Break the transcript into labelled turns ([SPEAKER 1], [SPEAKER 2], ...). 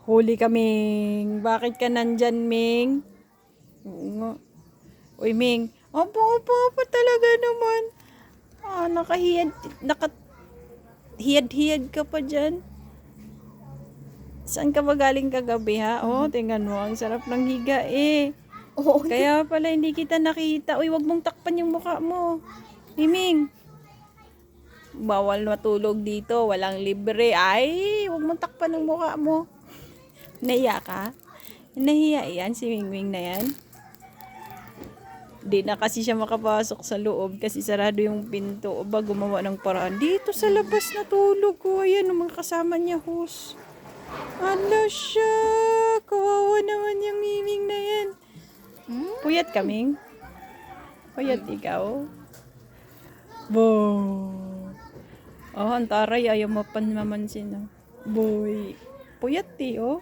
[SPEAKER 1] Huli ka, Ming. Bakit ka nandyan, Ming? Oo nga. Uy, Ming. Opo, opo, opo talaga naman. Nakahiyad-hiyad ka pa dyan. Saan ka ba galing kagabi, ha? Oh, tingnan mo. Ang sarap ng higa, eh.
[SPEAKER 2] Oo.
[SPEAKER 1] Kaya pala hindi kita nakita. Uy, wag mong takpan yung mukha mo. Miming. Bawal matulog dito. Walang libre. Ay, wag mong takpan ng mukha mo. Nahiya ka? Nahiya yan, si Mingming na yan. Di na kasi siya makapasok sa loob kasi sarado yung pinto. O ba, gumawa ng paraan. Dito sa labas natulog ko. Ayan, ang mga kasama niya, host. Ano siya? Kawawa naman yung Miming na yan. Puyat kaming? Puyat ikaw? Bo. Oh, ang taray. Ayaw mapanmamansin. Oh. Boy. Puyat oh.